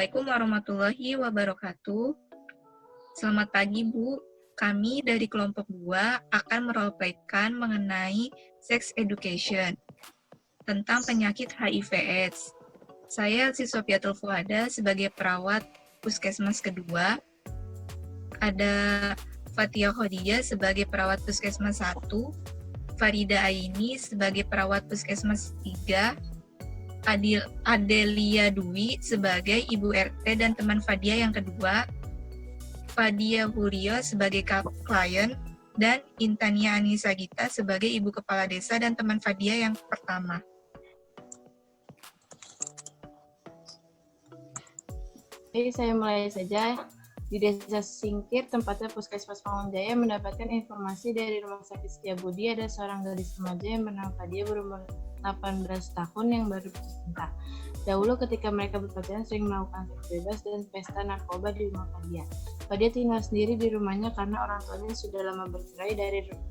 Assalamualaikum warahmatullahi wabarakatuh. Selamat pagi, Bu. Kami dari kelompok 2 akan meroleplaykan mengenai sex education tentang penyakit HIV/AIDS. Saya siswa Piatul Fuada sebagai perawat Puskesmas kedua. Ada Fatia Khadijah sebagai perawat Puskesmas 1, Farida Aini sebagai perawat Puskesmas 3, Adelia Dwi sebagai ibu RT dan teman Fadia yang kedua, Fadia Hurio sebagai klien, dan Intania Anissa Gita sebagai ibu kepala desa dan teman Fadia yang pertama. Oke, saya mulai saja. Di Desa Singkir, tempatnya Puskesmas Mangunjaya, mendapatkan informasi dari Rumah Sakit Setiabudi ada seorang gadis remaja yang bernama Fadia berumur 18 tahun yang baru bercinta. Dahulu ketika mereka berpacaran sering melakukan seks bebas dan pesta narkoba di rumah Fadia. Fadia tinggal sendiri di rumahnya karena orang tuanya sudah lama bercerai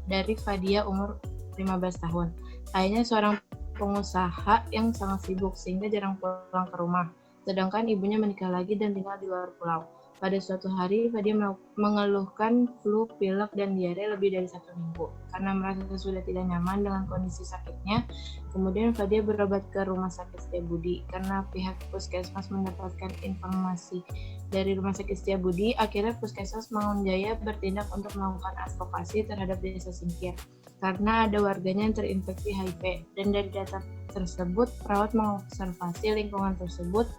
dari Fadia umur 15 tahun. Ayahnya seorang pengusaha yang sangat sibuk sehingga jarang pulang ke rumah. Sedangkan ibunya menikah lagi dan tinggal di luar pulau. Pada suatu hari, Fadia mengeluhkan flu, pilek, dan diare lebih dari 1 minggu. Karena merasa sudah tidak nyaman dengan kondisi sakitnya, kemudian Fadia berobat ke Rumah Sakit Setiabudi. Karena pihak Puskesmas mendapatkan informasi dari Rumah Sakit Setiabudi, akhirnya Puskesmas Mangunjaya bertindak untuk melakukan advokasi terhadap Desa Singkir. Karena ada warganya yang terinfeksi HIV, dan dari data tersebut, perawat mengobservasi lingkungan tersebut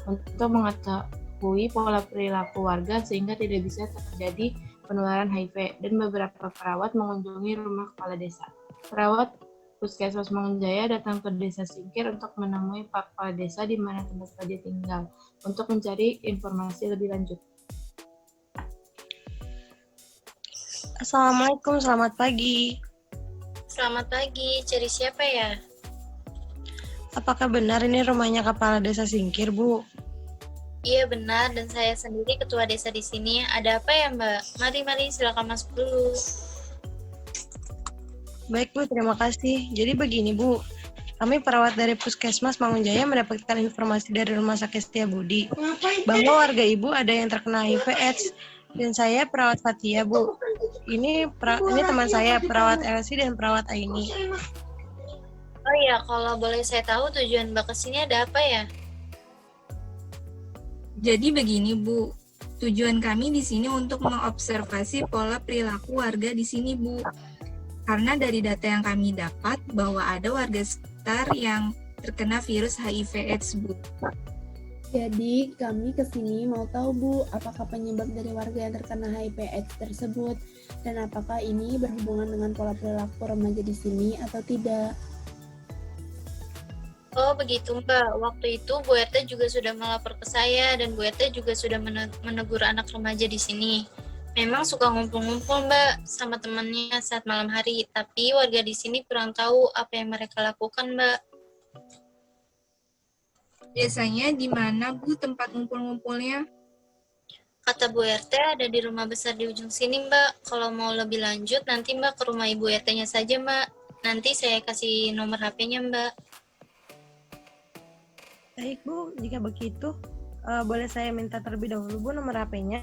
untuk mengetahui pola perilaku warga sehingga tidak bisa terjadi penularan HIV, dan beberapa perawat mengunjungi rumah kepala desa. Perawat Puskesmas Mangunjaya datang ke Desa Singkir untuk menemui Pak Kepala Desa di mana tempat Fadia tinggal untuk mencari informasi lebih lanjut. Assalamualaikum, selamat pagi. Selamat pagi, cari siapa ya? Apakah benar ini rumahnya Kepala Desa Singkir, Bu? Iya benar, dan saya sendiri ketua desa di sini. Ada apa ya Mbak? Mari silakan masuk dulu. Baik Bu, terima kasih. Jadi begini Bu, kami perawat dari Puskesmas Mangunjaya mendapatkan informasi dari Rumah Sakit Setiabudi bahwa warga Ibu ada yang terkena HIV/AIDS. Dan saya perawat Fatia Bu. Ini teman saya, perawat Elsie dan perawat Aini. Oh iya, kalau boleh saya tahu tujuan Mbak kesini ada apa ya? Jadi begini, Bu. Tujuan kami di sini untuk mengobservasi pola perilaku warga di sini, Bu. Karena dari data yang kami dapat bahwa ada warga sekitar yang terkena virus HIV/AIDS, Bu. Jadi kami kesini mau tahu Bu, apakah penyebab dari warga yang terkena HIV/AIDS tersebut dan apakah ini berhubungan dengan pola perilaku remaja di sini atau tidak? Oh begitu Mbak, waktu itu Bu RT juga sudah melapor ke saya dan Bu RT juga sudah menegur anak remaja di sini. Memang suka ngumpul-ngumpul Mbak sama temannya saat malam hari, tapi warga di sini kurang tahu apa yang mereka lakukan Mbak. Biasanya di mana, Bu, tempat ngumpul-ngumpulnya? Kata Bu RT ada di rumah besar di ujung sini Mbak. Kalau mau lebih lanjut nanti Mbak ke rumah Ibu RT-nya saja Mbak. Nanti saya kasih nomor HP-nya Mbak. Baik Bu, jika begitu, boleh saya minta terlebih dahulu Bu nomor HP-nya?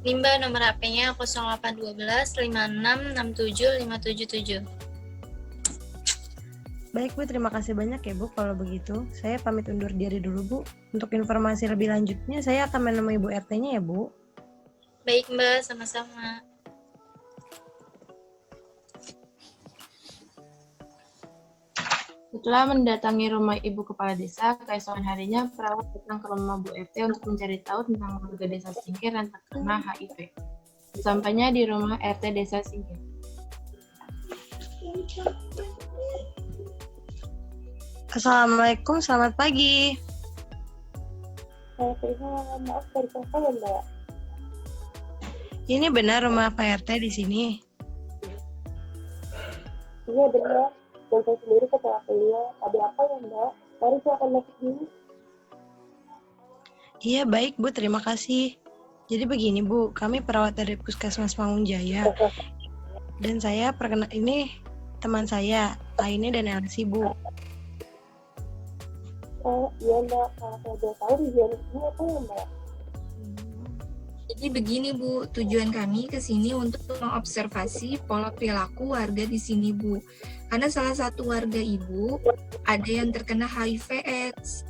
Ini Mbak nomor HP-nya 0812 5667 577. Baik Bu, terima kasih banyak ya Bu. Kalau begitu, saya pamit undur diri dulu Bu. Untuk informasi lebih lanjutnya, saya akan menemui Bu RT-nya ya Bu. Baik Mbak, sama-sama. Setelah mendatangi rumah Ibu Kepala Desa, keesokan harinya perawat datang ke rumah Bu RT untuk mencari tahu tentang warga Desa Singkir yang terkena HIV. Sesampainya di rumah RT Desa Singkir. Assalamualaikum, selamat pagi. Maaf dari siapa ya Mbak? Ini benar rumah Pak RT di sini? Iya benar, dan saya sendiri ketua beliau. Ada apa ya Mbak? Mari silakan masuk dulu. Iya baik Bu, terima kasih. Jadi begini Bu, kami perawat dari Puskesmas Mangunjaya. Dan saya ini teman saya, Aini dan Elsie Bu. Oh iya mbak, kalau saya boleh tahu tujuan ini apa ya mbak? Jadi begini Bu, tujuan kami ke sini untuk mengobservasi pola perilaku warga di sini Bu. Karena salah satu warga Ibu ada yang terkena HIV/AIDS.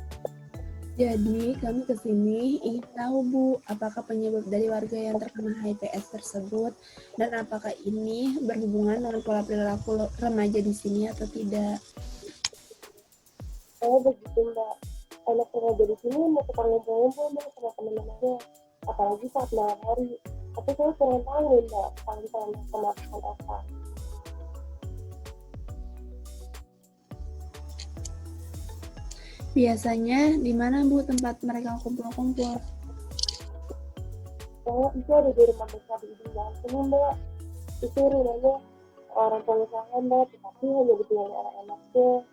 Jadi, kami ke sini ingin tahu, Bu, apakah penyebab dari warga yang terkena HIV/AIDS tersebut dan apakah ini berhubungan dengan pola perilaku remaja di sini atau tidak. Oh begitu mbak, anak remaja di sini mau suka ngumpul-ngumpul mbak sama teman-temannya, apalagi saat malam hari. Tapi saya pengen tahu nih mbak, kalau misalnya kemasukan apa. Biasanya di mana, Bu, tempat mereka kumpul-kumpul? Oh itu ada di rumah besar di ujung jalan sini mbak. Itu rumahnya orang pengusaha mbak, tapi hanya ditinggali anak-anaknya.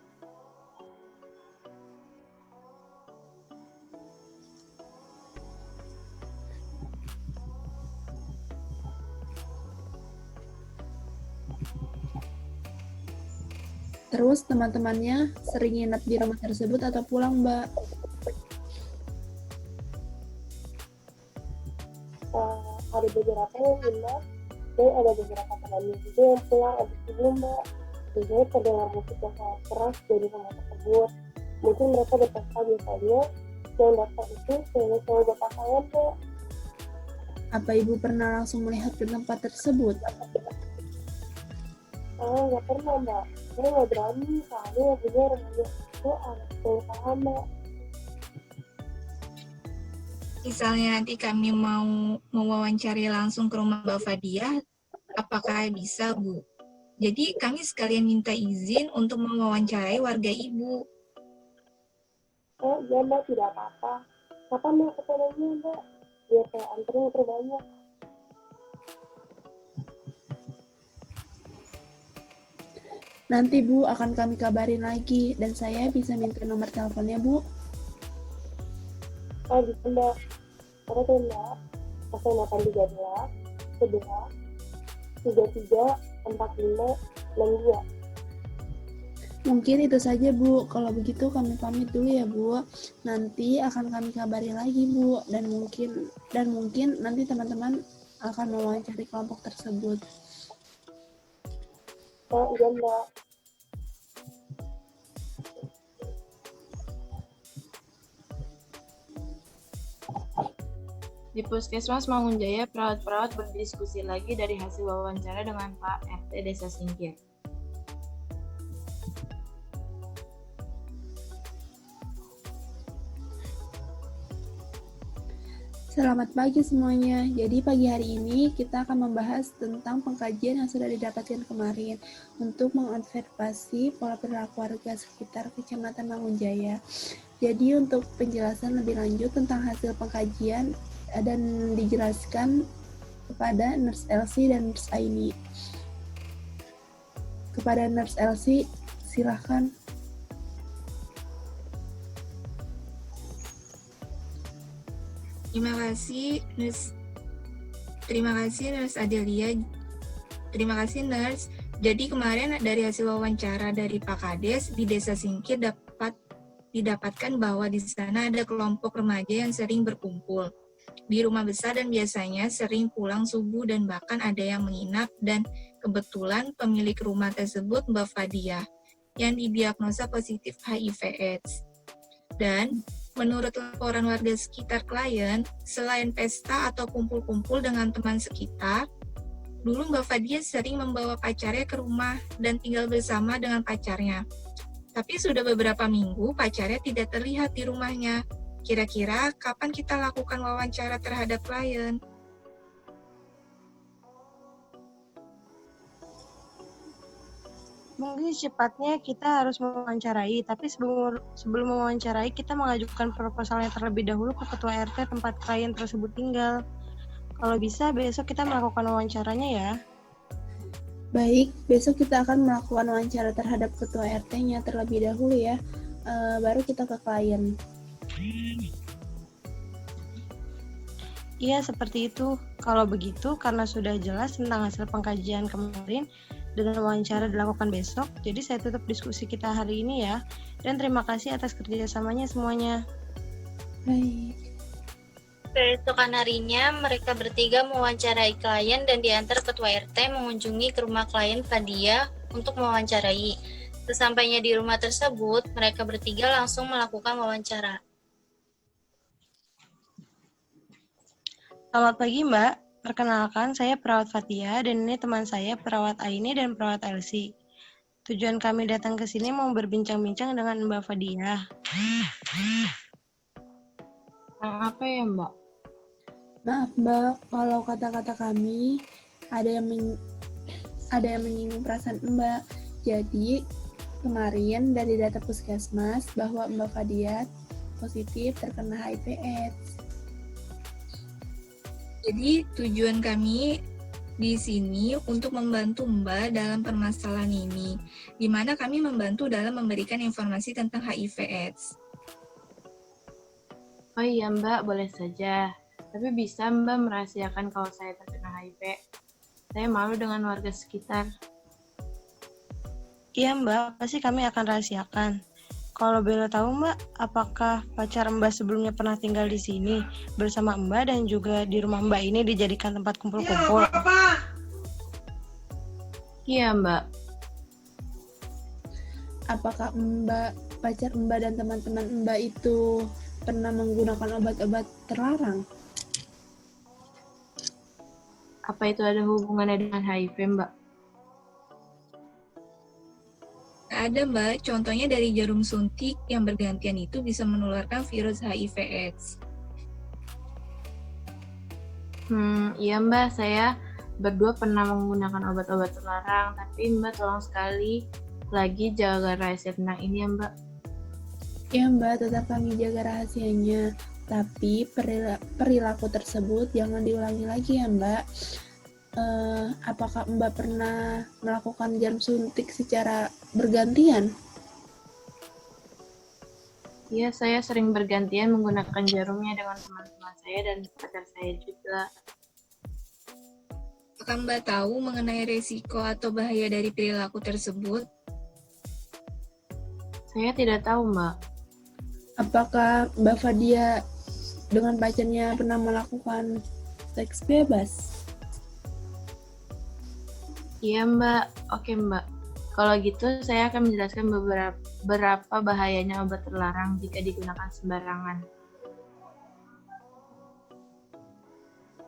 Terus teman-temannya sering nginep di rumah tersebut atau pulang, Mbak? Ada beberapa yang nginep, dan ada beberapa temannya juga yang pulang abis itu mbak. Biasanya terdengar musik yang sangat keras dari rumah tersebut. Mungkin mereka berpesta biasanya, yang datang itu cewek-cewek berpasangan mbak. Apa Ibu pernah langsung melihat ke tempat tersebut? Nggak pernah mbak, saya nggak berani soalnya punya rumahnya itu anak pengusaha mbak. Misalnya nanti kami mau mewawancari langsung ke rumah Mbak Fadia, apakah bisa, Bu? Jadi kami sekalian minta izin untuk mewawancarai warga Ibu. Oh iya mbak, tidak apa-apa. Kapan mau ketemunya mbak? Biar saya anterin ke rumahnya. Nanti Bu akan kami kabarin lagi dan saya bisa minta nomor teleponnya, Bu. Oh gitu mbak. Karena saya mbak, 0813 11 33 45 62. Mungkin itu saja, Bu. Kalau begitu kami pamit dulu ya, Bu. Nanti akan kami kabari lagi, Bu. Dan mungkin nanti teman-teman akan mewawancari kelompok tersebut. Oh iya mbak. Di Puskesmas Mangunjaya, perawat-perawat berdiskusi lagi dari hasil wawancara dengan Pak RT Desa Singkir. Selamat pagi semuanya. Jadi pagi hari ini kita akan membahas tentang pengkajian yang sudah didapatkan kemarin untuk mengobservasi pola perilaku warga sekitar Kecamatan Mangunjaya. Jadi untuk penjelasan lebih lanjut tentang hasil pengkajian dan dijelaskan kepada Nurse Elsie dan Nurse Aini. Kepada Nurse Elsie, silahkan. Terima kasih Nurse Adelia. Terima kasih Nurse. Jadi kemarin dari hasil wawancara dari Pak Kades di Desa Singkir didapatkan bahwa di sana ada kelompok remaja yang sering berkumpul di rumah besar dan biasanya sering pulang subuh dan bahkan ada yang menginap, dan kebetulan pemilik rumah tersebut Mbak Fadia yang didiagnosa positif HIV/AIDS. Dan menurut laporan warga sekitar klien, selain pesta atau kumpul-kumpul dengan teman sekitar, dulu Mbak Fadia sering membawa pacarnya ke rumah dan tinggal bersama dengan pacarnya. Tapi sudah beberapa minggu pacarnya tidak terlihat di rumahnya. Kira-kira kapan kita lakukan wawancara terhadap klien? Mungkin secepatnya kita harus mewawancarai, tapi sebelum mewawancarai kita mengajukan proposalnya terlebih dahulu ke ketua RT tempat klien tersebut tinggal. Kalau bisa besok kita melakukan wawancaranya ya. Baik, besok kita akan melakukan wawancara terhadap ketua RT-nya terlebih dahulu ya. Baru kita ke klien. Iya, seperti itu. Kalau begitu, karena sudah jelas tentang hasil pengkajian kemarin, dengan wawancara dilakukan besok. Jadi saya tutup diskusi kita hari ini ya. Dan terima kasih atas kerjasamanya semuanya. Baik. Keesokan harinya, mereka bertiga mewawancarai klien dan diantar ketua RT mengunjungi ke rumah klien Fadia untuk mewawancarai. Sesampainya di rumah tersebut, mereka bertiga langsung melakukan wawancara. Selamat pagi Mbak, perkenalkan saya perawat Fatia dan ini teman saya perawat Aini dan perawat Elsie. Tujuan kami datang ke sini mau berbincang-bincang dengan Mbak Fadia. Apa ya, Mbak? Maaf Mbak, kalau kata-kata kami ada yang menyinggung perasaan Mbak. Jadi kemarin dari data puskesmas bahwa Mbak Fadia positif terkena HIV/AIDS. Jadi tujuan kami di sini untuk membantu Mbak dalam permasalahan ini, di mana kami membantu dalam memberikan informasi tentang HIV/AIDS. Oh iya Mbak, boleh saja. Tapi bisa Mbak merahasiakan kalau saya terkena HIV. Saya malu dengan warga sekitar. Iya Mbak, pasti kami akan rahasiakan. Kalau boleh tahu Mbak, apakah pacar Mbak sebelumnya pernah tinggal di sini bersama Mbak dan juga di rumah Mbak ini dijadikan tempat kumpul-kumpul? Iya Mbak. Apakah pacar Mbak dan teman-teman Mbak itu pernah menggunakan obat-obat terlarang? Apa itu ada hubungannya dengan HIV Mbak? Ada Mbak, contohnya dari jarum suntik yang bergantian itu bisa menularkan virus HIV/AIDS. Iya Mbak, saya berdua pernah menggunakan obat-obat terlarang, tapi Mbak tolong sekali lagi jaga rahasia tentang ini ya Mbak. Ya Mbak, tetap kami jaga rahasianya. Tapi perilaku tersebut jangan diulangi lagi ya Mbak. Apakah Mbak pernah melakukan jarum suntik secara bergantian? Iya, saya sering bergantian menggunakan jarumnya dengan teman-teman saya dan pacar saya juga. Apakah Mbak tahu mengenai resiko atau bahaya dari perilaku tersebut? Saya tidak tahu Mbak. Apakah Mbak Fadia dengan pacarnya pernah melakukan seks bebas? Iya Mbak, oke Mbak. Kalau gitu saya akan menjelaskan beberapa bahayanya obat terlarang jika digunakan sembarangan.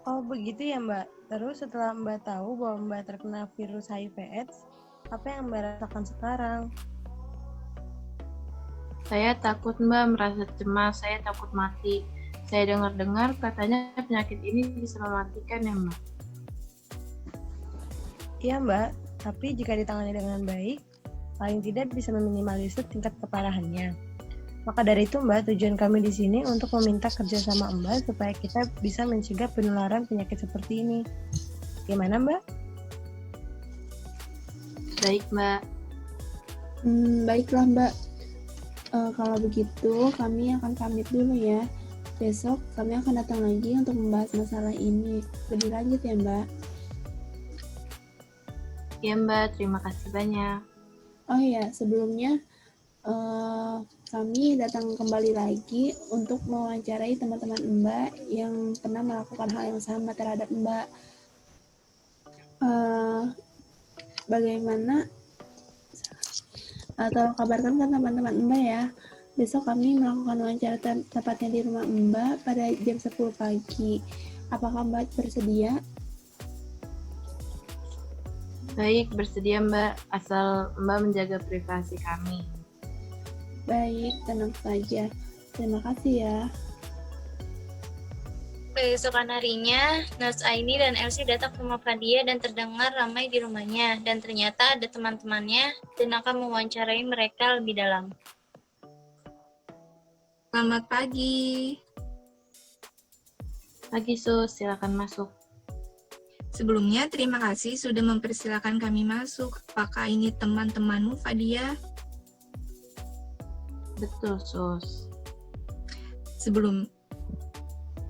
Oh begitu ya Mbak. Terus setelah Mbak tahu bahwa Mbak terkena virus HIV/AIDS, apa yang Mbak rasakan sekarang? Saya takut Mbak, merasa cemas, saya takut mati. Saya dengar-dengar katanya penyakit ini bisa mematikan ya Mbak. Iya Mbak, tapi jika ditangani dengan baik, paling tidak bisa meminimalisir tingkat keparahannya. Maka dari itu Mbak, tujuan kami di sini untuk meminta kerjasama Mbak supaya kita bisa mencegah penularan penyakit seperti ini. Gimana Mbak? Baik Mbak. Baiklah Mbak. Kalau begitu kami akan pamit dulu ya. Besok kami akan datang lagi untuk membahas masalah ini lebih lanjut ya Mbak. Ya Mbak, terima kasih banyak. Oh ya, sebelumnya kami datang kembali lagi untuk mewawancarai teman-teman Mbak yang pernah melakukan hal yang sama terhadap Mbak. Bagaimana? Tolong kabarkan ke teman-teman Mbak ya. Besok kami melakukan wawancara tepatnya di rumah Mbak pada jam 10 pagi. Apakah Mbak bersedia? Baik, bersedia Mbak, asal Mbak menjaga privasi kami. Baik, tenang saja. Terima kasih ya. Keesokan harinya, Nurse Aini dan Elsie datang ke rumah Fadia dan terdengar ramai di rumahnya. Dan ternyata ada teman-temannya dan akan mewawancarai mereka lebih dalam. Selamat pagi. Pagi Sus, silakan masuk. Sebelumnya, terima kasih sudah mempersilahkan kami masuk. Apakah ini teman-temanmu, Fadia? Betul Sus.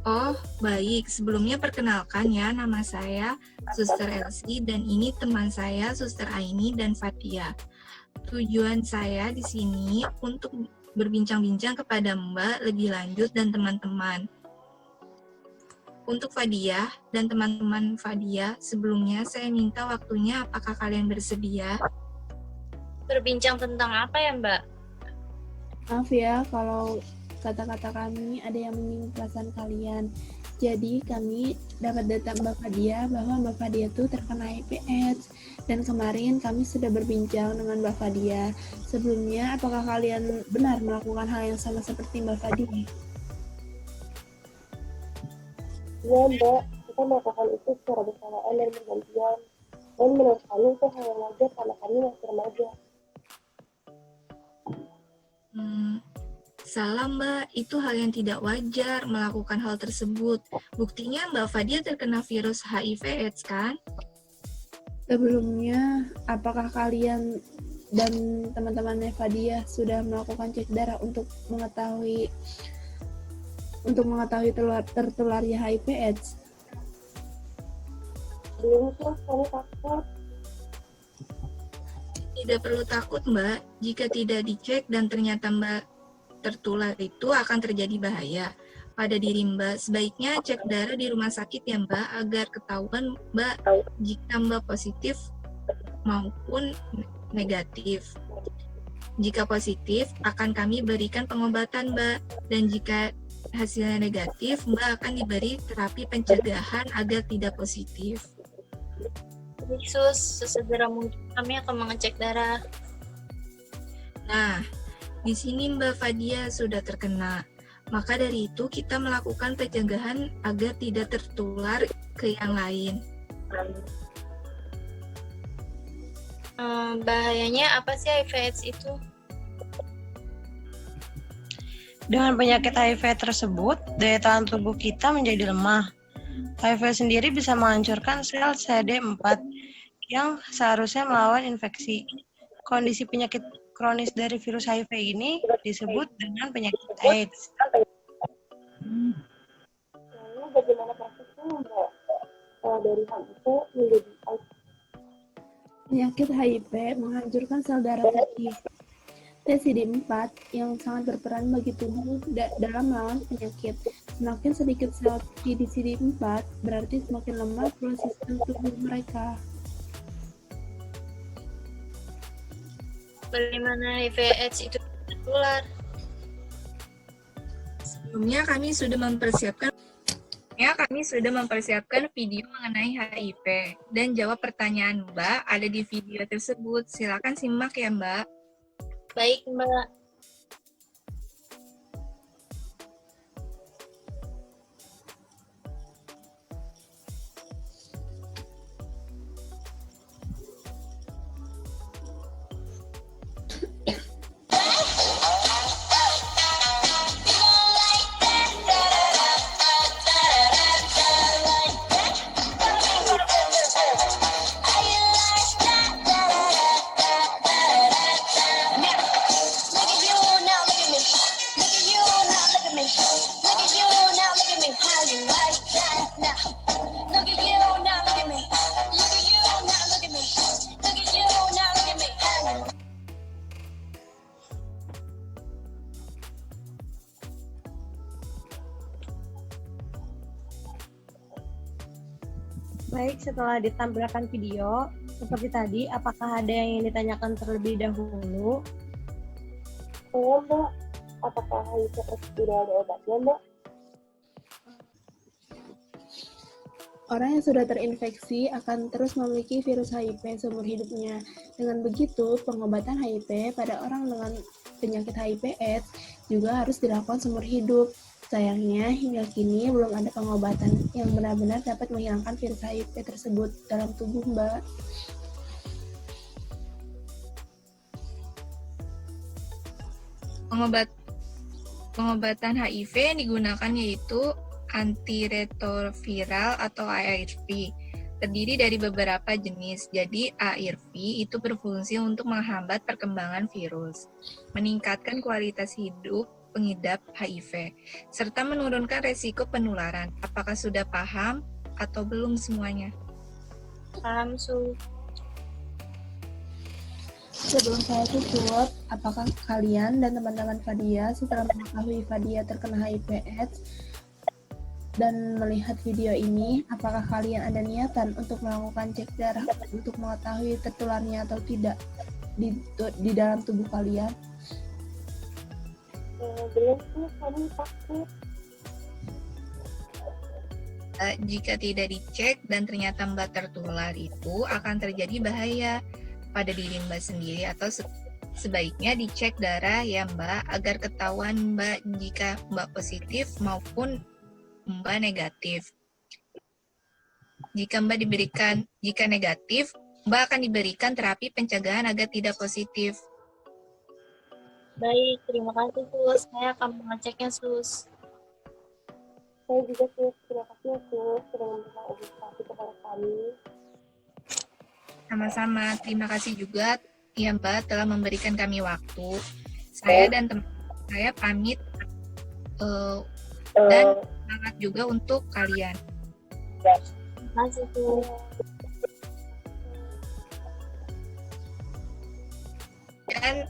Oh, baik. Sebelumnya perkenalkan ya, nama saya Suster Elsie dan ini teman saya Suster Aini dan Fatia. Tujuan saya di sini untuk berbincang-bincang kepada Mbak lebih lanjut dan teman-teman. Untuk Fadia dan teman-teman Fadia, sebelumnya saya minta waktunya, apakah kalian bersedia? Berbincang tentang apa ya, Mbak? Maaf ya kalau kata-kata kami ada yang menyinggung perasaan kalian. Jadi kami dapat data Mbak Fadia bahwa Mbak Fadia itu terkena HIV/AIDS dan kemarin kami sudah berbincang dengan Mbak Fadia. Sebelumnya, apakah kalian benar melakukan hal yang sama seperti Mbak Fadia? Iya Mbak, kita melakukan itu secara bersamaan dan bergantian. Dan menurut kami itu hal yang wajar karena kami masih remaja. Salah Mbak, itu hal yang tidak wajar melakukan hal tersebut. Buktinya Mbak Fadia terkena virus HIV/AIDS kan? Sebelumnya, apakah kalian dan teman-teman Fadia sudah melakukan cek darah untuk mengetahui tertularnya HIV/AIDS? Belum terus kami takut. Tidak perlu takut Mbak, jika tidak dicek dan ternyata Mbak tertular itu akan terjadi bahaya pada diri Mbak. Sebaiknya cek darah di rumah sakit ya Mbak, agar ketahuan Mbak jika Mbak positif maupun negatif. Jika positif, akan kami berikan pengobatan Mbak, dan jika hasilnya negatif, Mbak akan diberi terapi pencegahan agar tidak positif. Sus, sesegera mungkin kami akan mengecek darah. Nah, di sini Mbak Fadia sudah terkena. Maka dari itu kita melakukan pencegahan agar tidak tertular ke yang lain. Bahayanya apa sih HIV/AIDS itu? Dengan penyakit HIV tersebut, daya tahan tubuh kita menjadi lemah. HIV sendiri bisa menghancurkan sel CD4 yang seharusnya melawan infeksi. Kondisi penyakit kronis dari virus HIV ini disebut dengan penyakit AIDS. Lalu bagaimana prosesnya Mbak? Dari HIV menjadi AIDS. Penyakit HIV menghancurkan sel darah putih TCD4 yang sangat berperan bagi tubuh dalam melawan penyakit. Semakin sedikit sel TCD4, berarti semakin lemah sistem tubuh mereka. Bagaimana HIV/AIDS itu tertular? Sebelumnya kami sudah mempersiapkan video mengenai HIV dan jawab pertanyaan Mbak ada di video tersebut. Silakan simak ya Mbak. Baik, Mbak. Baik, setelah ditampilkan video, seperti tadi, apakah ada yang ingin ditanyakan terlebih dahulu? Saya Mbak, apakah HIV/AIDS sudah ada obatnya Mbak? Orang yang sudah terinfeksi akan terus memiliki virus HIV seumur hidupnya. Dengan begitu, pengobatan HIV pada orang dengan penyakit HIV/AIDS juga harus dilakukan seumur hidup. Sayangnya, hingga kini belum ada pengobatan yang benar-benar dapat menghilangkan virus HIV tersebut dalam tubuh Mbak. Pengobatan HIV yang digunakan yaitu antiretroviral atau ARV. Terdiri dari beberapa jenis. Jadi ARV itu berfungsi untuk menghambat perkembangan virus, meningkatkan kualitas hidup pengidap HIV, serta menurunkan resiko penularan. Apakah sudah paham atau belum semuanya? Paham, Su. Sebelum saya tutup, apakah kalian dan teman-teman Fadia setelah mengetahui Fadia terkena HIV/AIDS dan melihat video ini, apakah kalian ada niatan untuk melakukan cek darah untuk mengetahui tertularnya atau tidak di dalam tubuh kalian? Belum sih, kami takut. Jika tidak dicek dan ternyata Mbak tertular, itu akan terjadi bahaya pada diri Mbak sendiri, atau sebaiknya dicek darah ya Mbak, agar ketahuan Mbak jika Mbak positif maupun Mbak negatif. Jika negatif, Mbak akan diberikan terapi pencegahan agar tidak positif. Baik, terima kasih, Sus. Saya akan mengeceknya, Sus. Saya juga sih, terima kasih ya Sus, sudah memberikan edukasi kepada kami. Sama-sama, terima kasih juga ya Mbak telah memberikan kami waktu. Saya dan teman saya pamit dan semangat juga untuk kalian. Terima kasih, Sus. Dan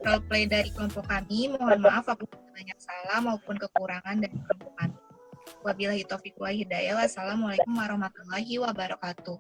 roleplay dari kelompok kami, mohon maaf apabila banyak salah maupun kekurangan dari kelompok kami. Wabillahi taufiq wal hidayah. Wassalamualaikum warahmatullahi wabarakatuh.